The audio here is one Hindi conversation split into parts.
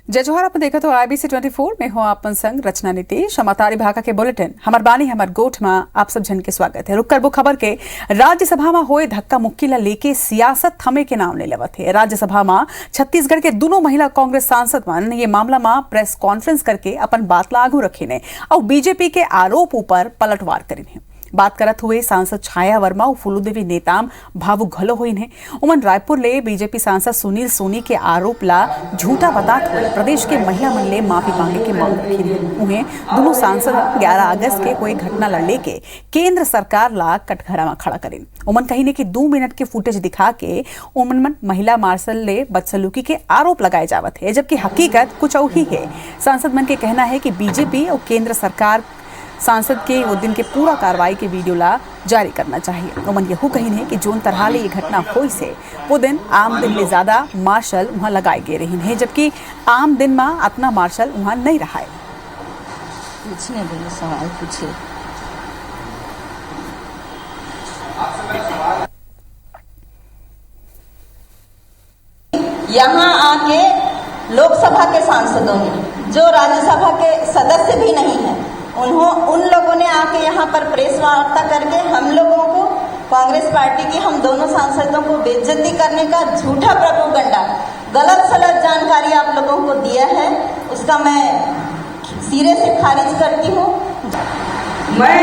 जय जोहार। आप देखा तो IBC 24 में हो आपन संग रचना नीतीश समाचारी भागा के बुलेटिन हमार बानी हमार गोठ में आप सब जन के स्वागत है। रुक करबो खबर के राज्यसभा में होए धक्का मुक्की ला लेके सियासत थमे के नाम ले लेवत है। राज्यसभा में छत्तीसगढ़ के दोनों महिला कांग्रेस सांसद मन ये मामला में प्रेस कॉन्फ्रेंस करके अपन बात ला आगू रखी ने और बीजेपी के आरोप ऊपर पलटवार करी। बात करत हुए सांसद छाया वर्मा और फूलोदेवी नेताम भावुक घलो हुई है। उमन रायपुर ले बीजेपी सांसद सुनील सोनी के आरोप ला झूठा बताते हुए प्रदेश के महिला मन ले माफी मांगे के मांग रखी है। उन्हें दोनों सांसद 11 अगस्त के कोई घटना ला लेके केंद्र सरकार ला कटघरा में खड़ा करें। उमन कही ने कि 2 मिनट के फुटेज दिखा के उमन महिला मार्शल ले बदसलूकी के आरोप लगाए जावत है, जबकि हकीकत कुछ और ही है। सांसद मन के कहना है कि बीजेपी और केंद्र सरकार सांसद के वो दिन के पूरा कार्रवाई के वीडियो ला जारी करना चाहिए। उमन यहू कही है कि जोन तरह ले ये घटना हुई से वो दिन आम दिन में ज्यादा मार्शल वहां लगाए गए रही है, जबकि आम दिन में अपना मार्शल वहां नहीं रहा है। पूछने बोले सवाल पूछे। यहाँ आके लोकसभा के सांसदों ने जो राज्यसभा के सदस्य भी नहीं है उन लोगों ने आके यहाँ पर प्रेस वार्ता करके हम लोगों को कांग्रेस पार्टी की हम दोनों सांसदों को बेइज्जती करने का झूठा प्रोपेगेंडा गलत सलत जानकारी आप लोगों को दिया है, उसका मैं सिरे से खारिज करती हूँ। मैं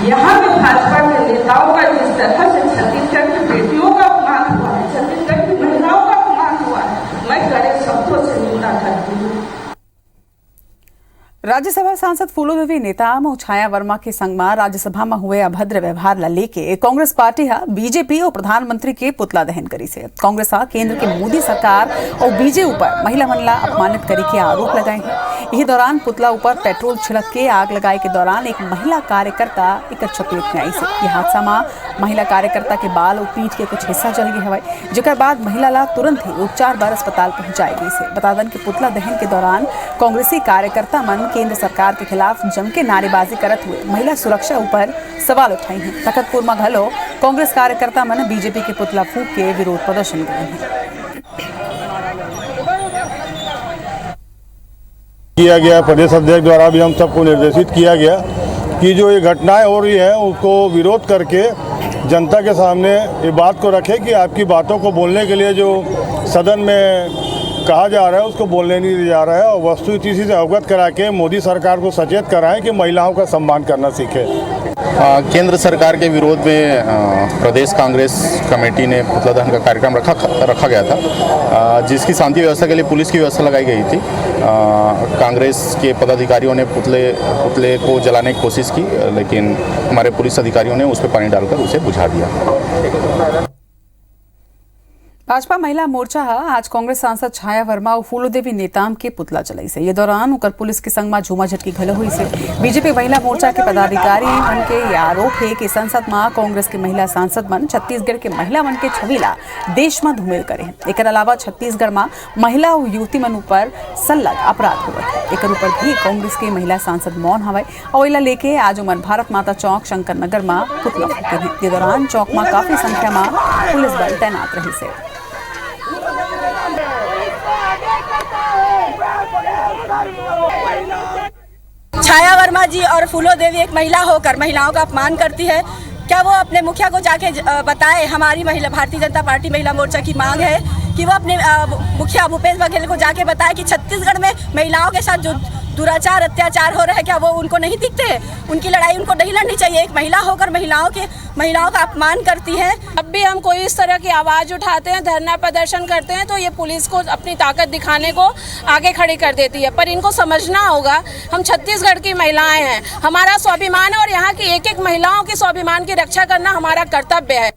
यहाँ पे भाजपा के नेताओं का जिस तरह से छत्तीसगढ़ की बेटियों का अपमान हुआ है, छत्तीसगढ़ की महिलाओं का अपमान हुआ है, मैं कड़े शब्दों से निंदा करती हूँ। राज्यसभा सांसद फूलोदेवी नेताम और छाया वर्मा के संग में राज्यसभा में हुए अभद्र व्यवहार ला लेके कांग्रेस पार्टी हा बीजेपी और प्रधानमंत्री के पुतला दहन करी से। कांग्रेस हा केंद्र के मोदी सरकार और बीजे ऊपर महिला मन ला अपमानित करी के आरोप लगाए हैं। यही दौरान पुतला ऊपर पेट्रोल छिड़क के आग लगाए के दौरान एक महिला कार्यकर्ता एक चपेट में आई से। यह हादसा में महिला कार्यकर्ता के बाल और पीठ के कुछ हिस्सा जल गए हवाई, जेकर बाद महिला ला तुरंत ही उपचार बर अस्पताल पहुंचाई गई से। बता दें कि पुतला दहन के दौरान कांग्रेसी कार्यकर्ता मन केंद्र सरकार के खिलाफ जम के नारेबाजी करत हुए महिला सुरक्षा ऊपर सवाल उठाई हैं। तखतपुर में घलो कांग्रेस कार्यकर्ता मन बीजेपी के पुतला फूंक के विरोध प्रदर्शन किए हैं। किया गया प्रदेश अध्यक्ष द्वारा भी हम सबको निर्देशित किया गया कि जो ये घटनाएं हो रही है उसको विरोध करके जनता के सामने ये बात को रखें कि आपकी बातों को बोलने के लिए जो सदन में कहा जा रहा है उसको बोलने नहीं दिया जा रहा है, और वस्तुस्थिति से अवगत करा के मोदी सरकार को सचेत कराएं कि महिलाओं का सम्मान करना सीखे। केंद्र सरकार के विरोध में प्रदेश कांग्रेस कमेटी ने पुतला दहन का कार्यक्रम रखा गया था, जिसकी शांति व्यवस्था के लिए पुलिस की व्यवस्था लगाई गई थी। कांग्रेस के पदाधिकारियों ने पुतले को जलाने की कोशिश की, लेकिन हमारे पुलिस अधिकारियों ने उस पर पानी डालकर उसे बुझा दिया। भाजपा महिला मोर्चा आज कांग्रेस सांसद छाया वर्मा और फूलोदेवी नेताम के पुतला जलाई से। ये दौरान उकर पुलिस के संग में झूमा झटकी घलो हुई से। बीजेपी महिला मोर्चा के पदाधिकारी मन के ये आरोप है कि संसद में कांग्रेस के महिला सांसद मन छत्तीसगढ़ के महिला मन के छविला देश में धूमिल करे। एक अलावा छत्तीसगढ़ में महिला और युवती मन ऊपर सल्लग अपराध हुआ है। एक ऊपर भी कांग्रेस के महिला सांसद मौन हवाई और इला लेके आज उमन भारत माता चौक शंकर नगर में पुतला फूके हैं। ये दौरान चौक में काफी संख्या में पुलिस बल तैनात रही से। छाया वर्मा जी और फूलोदेवी एक महिला होकर महिलाओं का अपमान करती है। क्या वो अपने मुखिया को जाके बताए? हमारी महिला भारतीय जनता पार्टी महिला मोर्चा की मांग है कि वो अपने मुखिया भूपेश बघेल को जाके बताए कि छत्तीसगढ़ में महिलाओं के साथ जो दुराचार अत्याचार हो रहा है क्या वो उनको नहीं दिखते हैं? उनकी लड़ाई उनको नहीं लड़नी चाहिए। एक महिला होकर महिलाओं का अपमान करती है। अब भी हम कोई इस तरह की आवाज़ उठाते हैं, धरना प्रदर्शन करते हैं तो ये पुलिस को अपनी ताकत दिखाने को आगे खड़ी कर देती है। पर इनको समझना होगा हम छत्तीसगढ़ की महिलाएं हैं, हमारा स्वाभिमान है और यहाँ की एक एक महिलाओं के स्वाभिमान की रक्षा करना हमारा कर्तव्य है।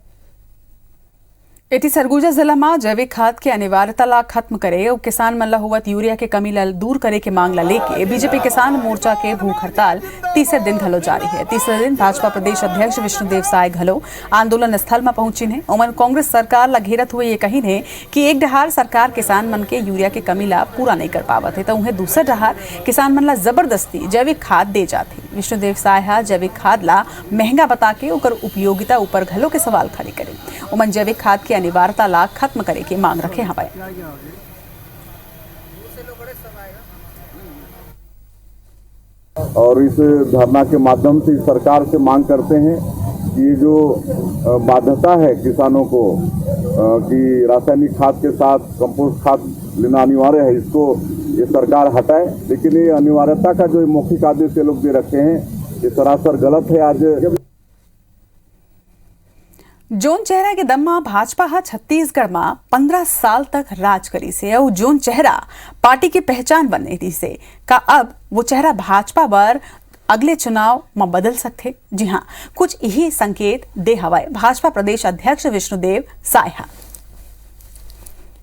एटी सरगुजा जिला में जैविक खाद के अनिवार्यता ला खत्म करे और किसान मन ला हुआ यूरिया के कमी ला दूर करे के मांग ला लेके बीजेपी किसान मोर्चा के भूख हड़ताल तीसरे दिन घलो जारी है। तीसरे दिन भाजपा प्रदेश अध्यक्ष विष्णुदेव साय घलो आंदोलन स्थल में पहुंची है। उमन कांग्रेस सरकार ला घेरत हुए ये कही है कि एक डहार सरकार किसान मन के यूरिया के कमी ला पूरा नहीं कर पावत है, तो उन्हें दूसरा डहार किसान मन ला जबरदस्ती जैविक खाद दे जाते। विष्णुदेव साय जैविक खाद ला महंगा बता के ओकर उपयोगिता ऊपर घलो के सवाल खड़े करे। उमन जैविक खाद के अनिवार्यता ला खत्म करे की मांग रखे हवाई। और इस धरना के माध्यम से सरकार से मांग करते हैं कि ये जो बाध्यता है किसानों को कि रासायनिक खाद के साथ कंपोस्ट खाद लेना अनिवार्य है, इसको ये सरकार हटाए। लेकिन ये अनिवार्यता का जो मौखिक आदेश ये लोग दे रखे हैं ये सरासर गलत है। आज जोन चेहरा के दम में भाजपा छत्तीसगढ़ में 15 साल तक राज करी से और जोन चेहरा पार्टी की पहचान बनने थी से का अब वो चेहरा भाजपा पर अगले चुनाव में बदल सकते। जी हाँ, कुछ यही संकेत दे हवाए भाजपा प्रदेश अध्यक्ष विष्णुदेव साय।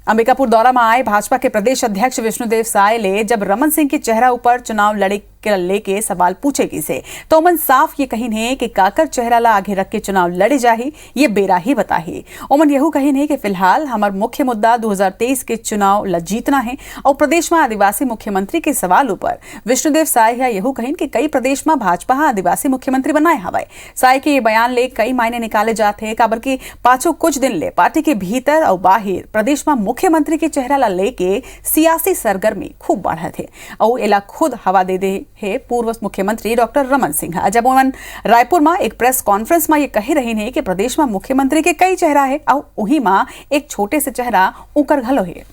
अंबिकापुर दौरा में आए भाजपा के प्रदेश अध्यक्ष विष्णुदेव साय ले जब रमन सिंह के चेहरा ऊपर चुनाव लड़े के लेके सवाल पूछेगी से तो ओमन साफ ये कही है कि काकर चेहरा ला आगे रख के चुनाव लड़े जाही ये बेरा ही बताही। ओमन यहू कही है कि फिलहाल हमार मुख्य मुद्दा 2023 के चुनाव ला जीतना है और प्रदेश में आदिवासी मुख्यमंत्री के सवाल ऊपर विष्णुदेव साय यहू कही कि कई प्रदेश में भाजपा आदिवासी मुख्यमंत्री बनाए हवाए। साय के ये बयान ले कई मायने निकाले जाते हैं काबर की पाछो कुछ दिन ले पार्टी के भीतर और बाहर प्रदेश में मुख्यमंत्री के चेहरा ला लेके सियासी सरगर्मी खूब बढ़ा थे और एला खुद हवा दे दे है पूर्व मुख्यमंत्री डॉक्टर रमन सिंह। जब उन्होंने रायपुर में एक प्रेस कॉन्फ्रेंस में ये कही रही है कि प्रदेश में मुख्यमंत्री के कई चेहरा है और वही में एक छोटे से चेहरा ऊकर घलो है।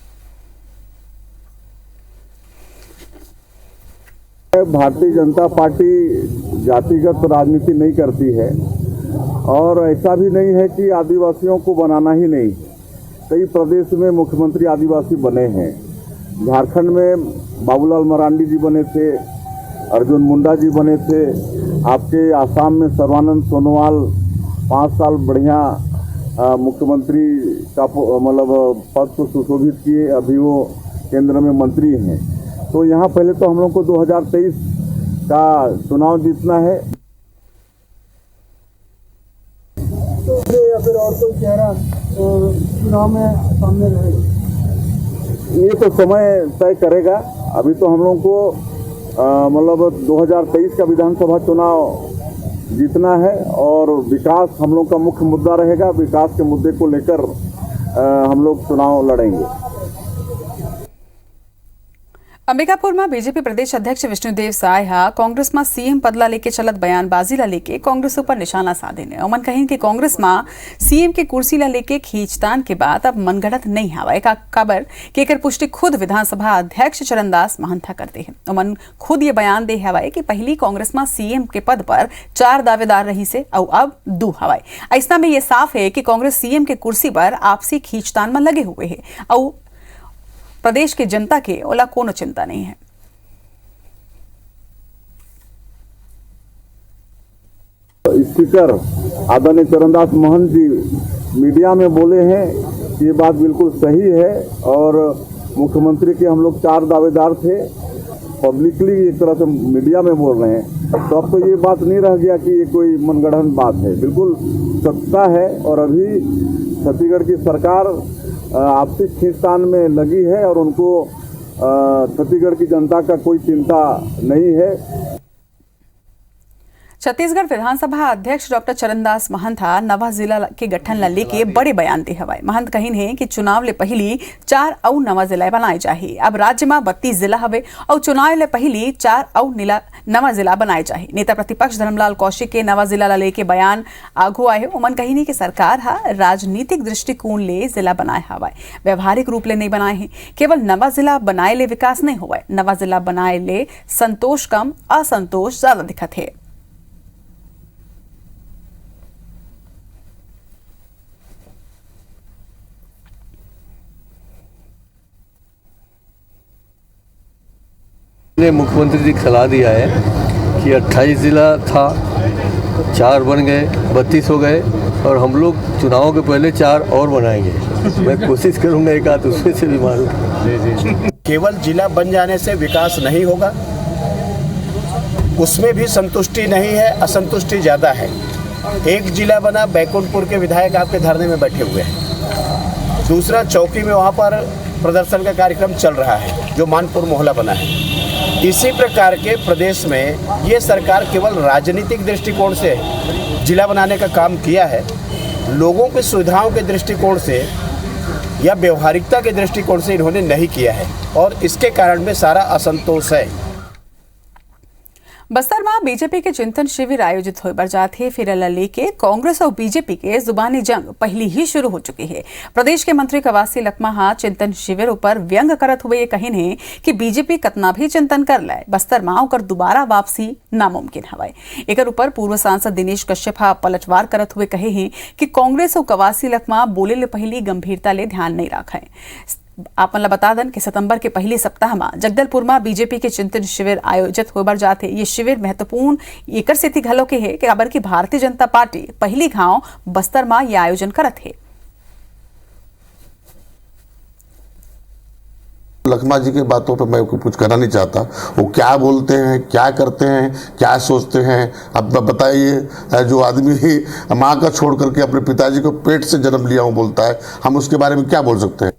भारतीय जनता पार्टी जातिगत राजनीति नहीं करती है और ऐसा भी नहीं है कि आदिवासियों को बनाना ही नहीं। कई प्रदेश में मुख्यमंत्री आदिवासी बने हैं। झारखंड में बाबूलाल मरांडी जी बने थे, अर्जुन मुंडा जी बने थे, आपके आसाम में सर्बानंद सोनोवाल 5 साल बढ़िया मुख्यमंत्री का मतलब पद को सुशोभित किए, अभी वो केंद्र में मंत्री हैं। तो यहाँ पहले तो हम लोग को 2023 का चुनाव जीतना है। तो या फिर और कोई चेहरा चुनाव में सामने रहेगा, ये तो समय तय करेगा। अभी तो हम लोग को मतलब 2023 का विधानसभा चुनाव जीतना है और विकास हम लोग का मुख्य मुद्दा रहेगा। विकास के मुद्दे को लेकर हम लोग चुनाव लड़ेंगे। अंबिकापुर में बीजेपी प्रदेश अध्यक्ष विष्णुदेव साय कांग्रेस में सीएम पदला लेके चलत बयानबाजी ला लेके कांग्रेस ऊपर निशाना साधे ने। ओमन कहीं कि कांग्रेस में सीएम के कुर्सी ला लेके खींचतान के बाद अब मनगढ़ंत नहीं हवाए का खबर कि एकर पुष्टि खुद विधानसभा अध्यक्ष चरणदास महंता करते हैं। ओमन खुद ये बयान दे हवाए कि पहली कांग्रेस में सीएम के पद पर 4 दावेदार रही से और अब 2 हवाए। ऐसा में ये साफ है कि कांग्रेस सीएम के कुर्सी पर आपसी खींचतान में लगे हुए है और प्रदेश की जनता के ओला कोनो चिंता नहीं है। स्पीकर आदरणीय चरणदास महंत जी मीडिया में बोले हैं कि ये बात बिल्कुल सही है और मुख्यमंत्री के हम लोग 4 दावेदार थे। पब्लिकली एक तरह से मीडिया में बोल रहे हैं तो अब तो ये बात नहीं रह गया कि ये कोई मनगढ़ंत बात है, बिल्कुल सत्ता है। और अभी छत्तीसगढ़ की सरकार आपसी खींचतान में लगी है और उनको छत्तीसगढ़ की जनता का कोई चिंता नहीं है। छत्तीसगढ़ विधानसभा अध्यक्ष डॉक्टर चरणदास महंत नवा जिला के गठन ला लेके बड़े बयान दे हवाए। महंत कहीन है कि चुनाव ले पहली 4 और नवा जिला बनाए जाही। अब राज्य में 32 जिला हवे और चुनाव ले पहली 4 और नवा जिला बनाए जाही। नेता प्रतिपक्ष धर्मलाल कौशिक के नवा जिला ला लेके बयान आगू आए। उमन कहीन है कि सरकार राजनीतिक दृष्टिकोण ले जिला बनाए हवाए, व्यवहारिक रूप ले नहीं बनाए हैं। केवल नवा जिला बनाए ले विकास नहीं हुआ, नवा जिला बनाए ले संतोष कम असंतोष ज्यादा दिखत है। ने मुख्यमंत्री जी सलाह दिया है कि 28 जिला था, 4 बन गए, 32 हो गए और हम लोग चुनाव के पहले 4 और बनाएंगे। मैं कोशिश करूंगा एक आध उसमें से भी मारूं। केवल जिला बन जाने से विकास नहीं होगा, उसमें भी संतुष्टि नहीं है, असंतुष्टि ज़्यादा है। एक जिला बना, बैकुंठपुर के विधायक आपके धरने में बैठे हुए हैं। दूसरा चौकी में वहाँ पर प्रदर्शन का कार्यक्रम चल रहा है जो मानपुर मोहल्ला बना है। इसी प्रकार के प्रदेश में ये सरकार केवल राजनीतिक दृष्टिकोण से जिला बनाने का काम किया है। लोगों की सुविधाओं के दृष्टिकोण से या व्यवहारिकता के दृष्टिकोण से इन्होंने नहीं किया है और इसके कारण में सारा असंतोष है। बस्तर में बीजेपी के चिंतन शिविर आयोजित हुए बरजाथे फिरला लेके कांग्रेस और बीजेपी के जुबानी जंग पहली ही शुरू हो चुकी है। प्रदेश के मंत्री कवासी लखमा चिंतन शिविर ऊपर व्यंग करत हुए कहिने कि बीजेपी कतना भी चिंतन कर ले बस्तर में ओकर दोबारा वापसी नामुमकिन हवे। एकर ऊपर पूर्व सांसद दिनेश कश्यप पलटवार करत हुए कहे हैं कि कांग्रेस और कवासी लखमा बोले ले पहली गंभीरता ले ध्यान नहीं रखे। आपन ला बता दें कि सितंबर के पहले सप्ताह में जगदलपुर में बीजेपी के चिंतन शिविर आयोजित होकर जाते। ये शिविर महत्वपूर्ण एकर स्थिति घलो के है कि अबर की भारतीय जनता पार्टी पहली गांव बस्तर में यह आयोजन करत है। लखमा जी के बातों पर मैं कुछ कहना नहीं चाहता। वो क्या बोलते हैं, क्या करते हैं, क्या सोचते हैं, अब बताइए। जो आदमी माँ का छोड़ करके अपने पिताजी को पेट से जन्म लिया हूँ बोलता है, हम उसके बारे में क्या बोल सकते हैं।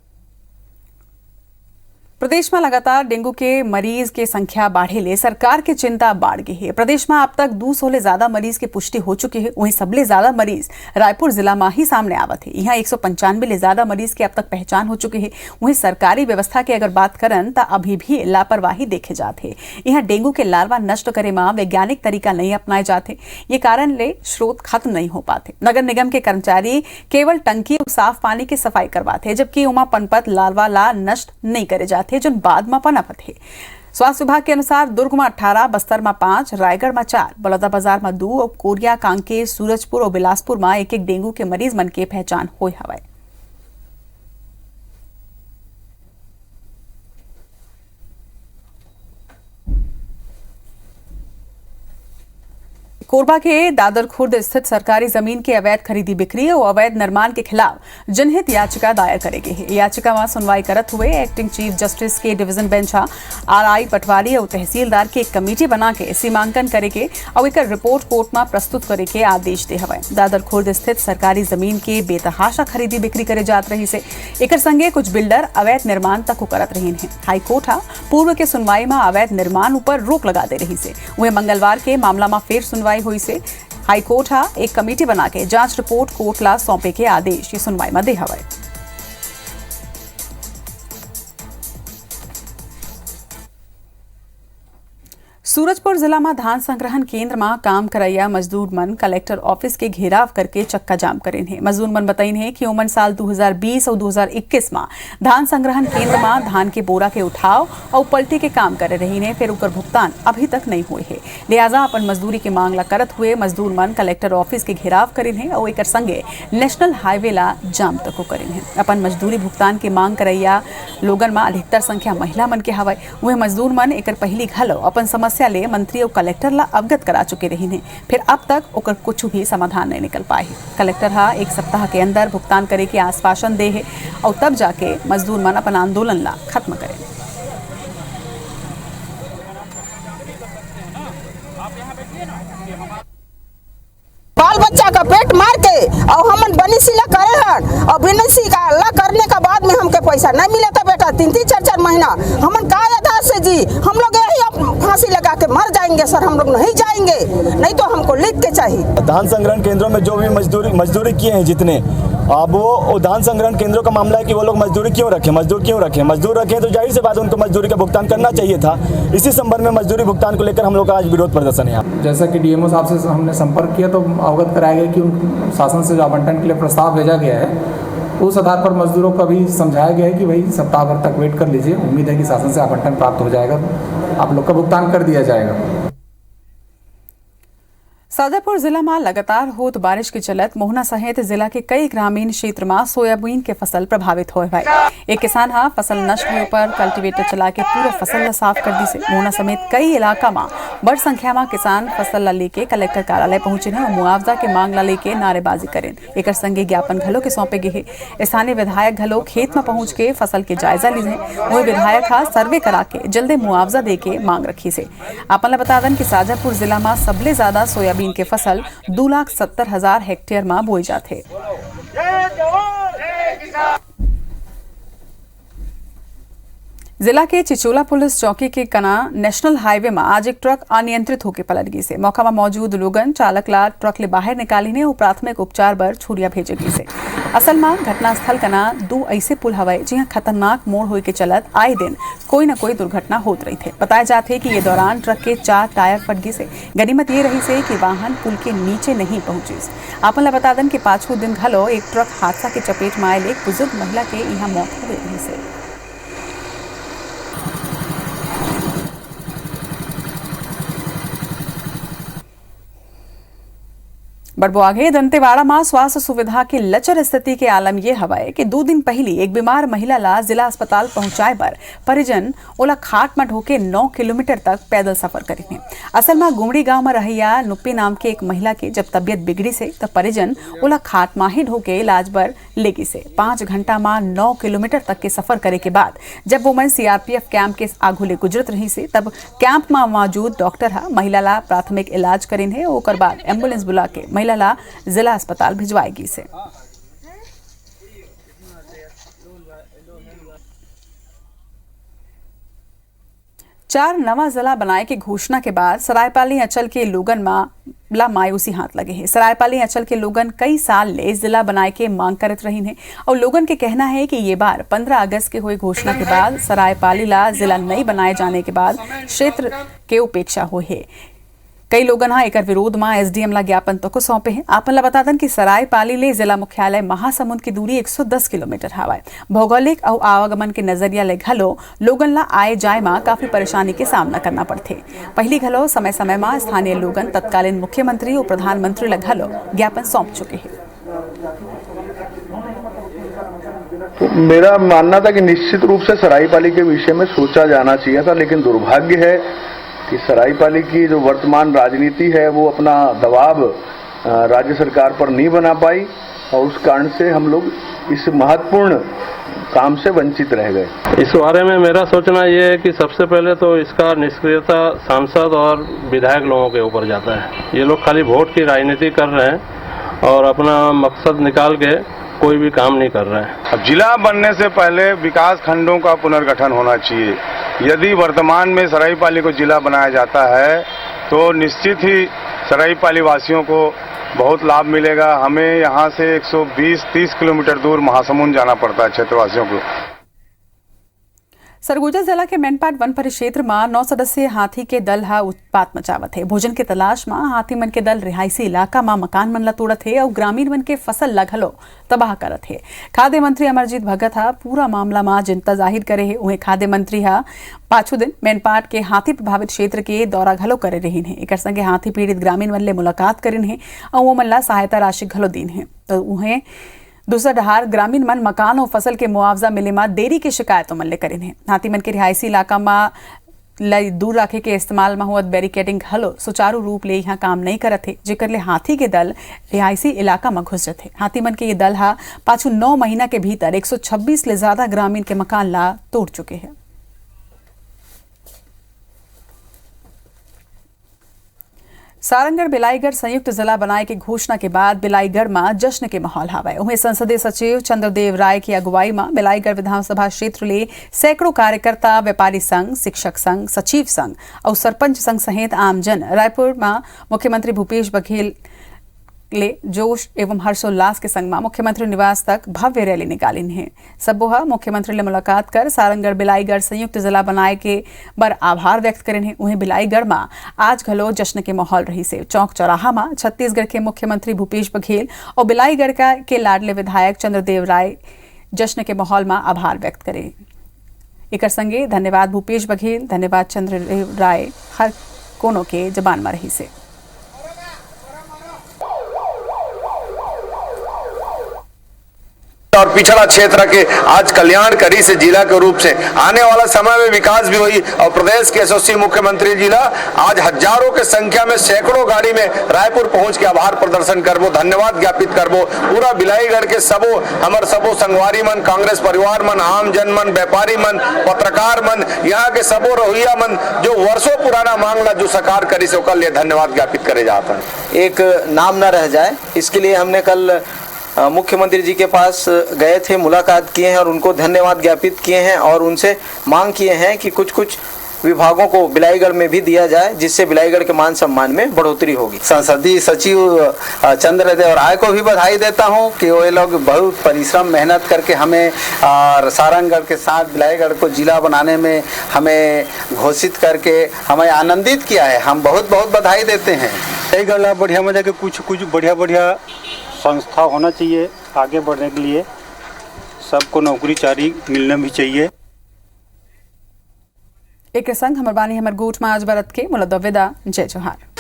प्रदेश में लगातार डेंगू के मरीज की संख्या बढ़े ले सरकार की चिंता बढ़ गई है। प्रदेश में अब तक 200 ले ज्यादा मरीज की पुष्टि हो चुकी है। वहीं सबले ज्यादा मरीज रायपुर जिला में ही सामने आवत है। यहाँ 195 ले ज्यादा मरीज की अब तक पहचान हो चुकी है। वहीं सरकारी व्यवस्था की अगर बात करन तो अभी भी लापरवाही देखे जाते। यहाँ डेंगू के लार्वा नष्ट करे में वैज्ञानिक तरीका नहीं अपनाए जाते। ये कारण ले स्रोत खत्म नहीं हो पाते। नगर निगम के कर्मचारी केवल टंकी और साफ पानी की सफाई करवाते, जबकि उमा पनपत लार्वा ला नष्ट नहीं करे जाते जो बाद में पनपत है। स्वास्थ्य विभाग के अनुसार दुर्ग में 18, बस्तर में 5, रायगढ़ में 4, बलौदाबाजार में 2 और कोरिया, कांकेर, सूरजपुर और बिलासपुर में एक डेंगू के मरीज मन के पहचान हुई हवे। कोरबा के दादर खुर्द स्थित सरकारी जमीन की अवैध खरीदी बिक्री और अवैध निर्माण के खिलाफ जनहित याचिका दायर करेगी है। याचिका में सुनवाई करत हुए एक्टिंग चीफ जस्टिस के डिवीजन बेंच RI पटवारी और तहसीलदार की एक कमेटी बना के सीमांकन करेके और एक रिपोर्ट कोर्ट में प्रस्तुत करे के आदेश दे हवे। दादर खुर्द स्थित सरकारी जमीन के बेतहाशा खरीदी बिक्री करे जात रही से एकर संगे कुछ बिल्डर अवैध निर्माण तक करत रही है। हाईकोर्ट पूर्व के सुनवाई में अवैध निर्माण ऊपर रोक लगा दे रही से वह मंगलवार के मामला में फिर सुनवाई हुई से हाईकोर्ट एक कमेटी बना के जांच रिपोर्ट कोर्ट ला सौंपे के आदेश ये सुनवाई में दे हवे। सूरजपुर जिला में धान संग्रहण केंद्र में काम करैया मजदूर मन कलेक्टर ऑफिस के घेराव करके चक्का जाम करेन है। मजदूर मन बताइन है कि ओमन साल 2020 और 2021 में धान संग्रहण केंद्र में धान के बोरा के उठाव और पलटी के काम करे रही ने, फिर उकर भुगतान अभी तक नहीं हुए है। लिहाजा अपन मजदूरी की मांग ला करत हुए मजदूर मन कलेक्टर ऑफिस के घेराव करेन है और एक संगे नेशनल हाईवे ला जाम तक करेन है। अपन मजदूरी भुगतान की मांग करैया लोगन में अधिकतर संख्या महिला मन के हवे। वह मजदूर मन एक पहली घलो अपन समस्या ले मंत्री और कलेक्टर ला अवगत करा चुके रही ने, फिर अब तक ओकर कुछ भी समाधान नहीं निकल पाए। कलेक्टर एक सप्ताह के अंदर भुगतान करे के आश्वासन दे है और तब जाके मजदूर मन अपन आंदोलन ला खत्म करे। बाल बच्चा का पेट मार के और हमन बनीसी ला करे हन और बनीसी का ला करने का बाद में हमके पैसा नहीं मिला था बेटा 3-3, 4-4 महीना हमन का आधार से जी हम लोग यही फांसी लगा के मर जाएंगे सर। हम लोग नहीं जाएंगे, नहीं तो हमको लिख के चाहिए। धान संग्रहण केंद्रों में जो भी मजदूरी किए हैं जितने, अब वो धान संग्रहण केंद्रों का मामला है कि वो लोग मजदूर क्यों रखें तो जाहिर सी बात है उनको मजदूरी का भुगतान करना चाहिए था। इसी संबंध में मजदूरी भुगतान को लेकर हम लोग का आज विरोध प्रदर्शन है। जैसा कि डीएमओ साहब से हमने संपर्क किया तो अवगत कराया गया कि शासन से जो आवंटन के लिए प्रस्ताव भेजा गया है उस आधार पर मजदूरों को भी समझाया गया है कि भाई सप्ताह भर तक वेट कर लीजिए, उम्मीद है कि शासन से आवंटन प्राप्त हो जाएगा, आप लोग का भुगतान कर दिया जाएगा। शाजापुर जिला में लगातार होत बारिश के चलत मोहना सहित जिला के कई ग्रामीण क्षेत्र में सोयाबीन के फसल प्रभावित हुए है। एक किसान फसल नष्ट होने पर कल्टीवेटर चला के पूरा फसल साफ कर दी से मोहना समेत कई इलाका में बड़ संख्या में किसान फसल ला लेके कलेक्टर कार्यालय पहुंचे हैं और मुआवजा के मांग ला लेके नारेबाजी करें। एक संगे ज्ञापन घलो के सौंपे गए है। स्थानीय विधायक घलो खेत में पहुंच के फसल के जायजा ली है। वही विधायक सर्वे करा के जल्दी मुआवजा दे के मांग रखी से। आपन बता दें कि शाजापुर जिला में सबले ज्यादा सोयाबीन के फसल 2,70,000 हेक्टेयर में बोई जाते। जिला के चिचोला पुलिस चौकी के कना नेशनल हाईवे में आज एक ट्रक अनियंत्रित होकर पलट गई से मौका में मौजूद लोगन चालक ला ट्रक ले बाहर निकाली ने और प्राथमिक उपचार बर छुरिया भेजे गई से। असल में घटनास्थल कना दो ऐसे पुल हवाए जिहां खतरनाक मोड़ होए के चलत आए दिन कोई न कोई दुर्घटना होत रही थे। बताया जाते कि ये दौरान ट्रक के 4 टायर फट गए से। गनीमत ये रही से कि वाहन पुल के नीचे नहीं पहुंचे। आपन ला बता दन कि 5 दिन घलो एक ट्रक हादसा के चपेट में आए एक बुजुर्ग महिला के यहाँ मौत हो गई से। बड़बो आगे दंतेवाड़ा में स्वास्थ्य सुविधा की लचर स्थिति के आलम ये हवाए कि 2 दिन पहले एक बीमार महिला ला जिला अस्पताल पहुंचाए पर परिजन ओला खाट में ढोके 9 किलोमीटर तक पैदल सफर करी। असल में गुमड़ी गांव में रहिया नुप्पी नाम के एक महिला की जब तबियत बिगड़ी से तब परिजन ओला खाट में ही ढोके इलाज बर लेगी से 5 घंटा में 9 किलोमीटर तक के सफर करे के बाद जब वोमन सीआरपीएफ कैंप के आगू ले गुजरत रही से तब कैंप में मौजूद डॉक्टर हा महिला ला प्राथमिक इलाज करीन है। ओकर बाद एम्बुलेंस बुला के महिला ला जिला अस्पताल भिजवाएगी से। चार नवा जिला बनाए की घोषणा के बाद सरायपाली अंचल के लोगन ला मायूसी हाथ लगे हैं। सरायपाली अंचल के लोगन कई साल ले जिला बनाए के मांग करत रही हैं और लोगन के कहना है कि ये बार 15 अगस्त के हुई घोषणा के बाद सरायपाली ला जिला नहीं बनाए जाने के बाद क्षेत्र के उपेक्षा हुई है। कई लोगन एक विरोध में एसडीएम ला ज्ञापन तो को सौंपे हैं। आपन ला बता दन कि सरायपाली ले जिला मुख्यालय महासमुंद की दूरी 110 किलोमीटर हवाए। भौगोलिक और आवागमन के नजरिया ले घलो लोगन ला आए जाए में काफी परेशानी के सामना करना पड़ते। पहली घलो समय समय में स्थानीय लोगन तत्कालीन मुख्यमंत्री और प्रधानमंत्री ला घलो ज्ञापन सौंप चुके हैं। तो मेरा मानना था कि निश्चित रूप से सरायपाली के विषय में सोचा जाना चाहिए था, लेकिन दुर्भाग्य है कि सरायपाली की जो वर्तमान राजनीति है वो अपना दबाव राज्य सरकार पर नहीं बना पाई और उस कारण से हम लोग इस महत्वपूर्ण काम से वंचित रह गए। इस बारे में मेरा सोचना ये है कि सबसे पहले तो इसका निष्क्रियता सांसद और विधायक लोगों के ऊपर जाता है। ये लोग खाली वोट की राजनीति कर रहे हैं और अपना मकसद निकाल के कोई भी काम नहीं कर रहे हैं। अब जिला बनने से पहले विकास खंडों का पुनर्गठन होना चाहिए। यदि वर्तमान में सरायपाली को जिला बनाया जाता है तो निश्चित ही सरायपाली वासियों को बहुत लाभ मिलेगा। हमें यहाँ से 120-30 किलोमीटर दूर महासमुंद जाना पड़ता है क्षेत्रवासियों को। सरगुजा जिला के मेनपाट वन परिक्षेत्र में 9 सदस्यीय हाथी के दल हा उत्पात मचावत है। भोजन के तलाश में हाथी मन के दल रिहायशी इलाका में मकान मन ला तोड़त है और ग्रामीण मन के फसल ला घलो तबाह करत है। खाद्य मंत्री अमरजीत भगत हा पूरा मामला में चिंता जाहिर करे है। उन्हें खाद्य मंत्री हा 5 दिन मेनपाट के हाथी प्रभावित क्षेत्र के दौरा घलो करे रहीन है। एक संगे हाथी पीड़ित ग्रामीण मन ले मुलाकात करीन है और वो मन ला सहायता राशि घलो दीन है। तो उन्हें दूसरा डहार ग्रामीण मन मकान और फसल के मुआवजा मिले में देरी की शिकायतों मन ले करीन है। हाथी मन के रिहायशी इलाका में दूर रखे के इस्तेमाल में हुआ बैरिकेडिंग हलो सुचारू रूप ले यहाँ काम नहीं करत है, जेकर ले हाथी के दल रिहायशी इलाका में घुस जाते। हाथी मन के ये दल हा पाछू 9 महीना के भीतर 126 ले ज्यादा ग्रामीण के मकान ला तोड़ चुके हैं। सारंगढ़ बिलाईगढ़ संयुक्त जिला बनाए की घोषणा के बाद बिलाईगढ़ में जश्न के माहौल हवाए। उन्हें संसदीय सचिव चंद्रदेव राय की अगुवाई में बिलाईगढ़ विधानसभा क्षेत्र ले सैकड़ों कार्यकर्ता, व्यापारी संघ, शिक्षक संघ, सचिव संघ और सरपंच संघ सहित आमजन रायपुर में मुख्यमंत्री भूपेश बघेल ले जोश एवं हर्षोल्लास के संग में मुख्यमंत्री निवास तक भव्य रैली निकाली है। सबोहा मुख्यमंत्री ले मुलाकात कर सारंगढ़ बिलाईगढ़ संयुक्त जिला बनाए के बर आभार व्यक्त करें है। उन्हें बिलाईगढ़ में आज घलो जश्न के माहौल रही से। चौक चौराहा में छत्तीसगढ़ के मुख्यमंत्री भूपेश बघेल और बिलाईगढ़ के लाडले विधायक चंद्रदेव राय जश्न के माहौल में आभार व्यक्त करें। एक संगे धन्यवाद भूपेश बघेल, धन्यवाद चंद्रदेव राय हर कोनों के जबान में रही से। और पिछड़ा क्षेत्र के आज कल्याणकारी से जिला के रूप से आने वाला समय में विकास भी हुई और प्रदेश के यशस्वी मुख्यमंत्री जिला आज हजारों के संख्या में सैकड़ों गाड़ी में रायपुर पहुंच के आभार प्रदर्शन करबो, धन्यवाद ज्ञापित करबो। पूरा बिलाईगढ़ के सबो हमर सबो संगवारी मन, कांग्रेस परिवार मन, आम जन मन, व्यापारी मन, पत्रकार मन, यहाँ के सबो रहुइया मन जो वर्षों पुराना मांगला जो साकार करी से ओकर लिए धन्यवाद ज्ञापित करे जाता है। एक नाम न रह जाए इसके लिए हमने कल मुख्यमंत्री जी के पास गए थे, मुलाकात किए हैं और उनको धन्यवाद ज्ञापित किए हैं और उनसे मांग किए हैं कि कुछ कुछ विभागों को बिलाईगढ़ में भी दिया जाए, जिससे बिलाईगढ़ के मान सम्मान में बढ़ोतरी होगी। संसदीय सचिव चंद्रदेव राय को भी बधाई देता हूं कि वो लोग बहुत परिश्रम मेहनत करके हमें सारंगगढ़ के साथ बिलाईगढ़ को जिला बनाने में हमें घोषित करके हमें आनंदित किया है। हम बहुत बहुत बधाई देते हैं। सही गला बढ़िया मजा के कुछ बढ़िया संस्था होना चाहिए आगे बढ़ने के लिए, सबको नौकरी चाकरी मिलना भी चाहिए। एक संग हमर बानी हमर गोठ में आज बरत के मुलद विदा। जय जोहार।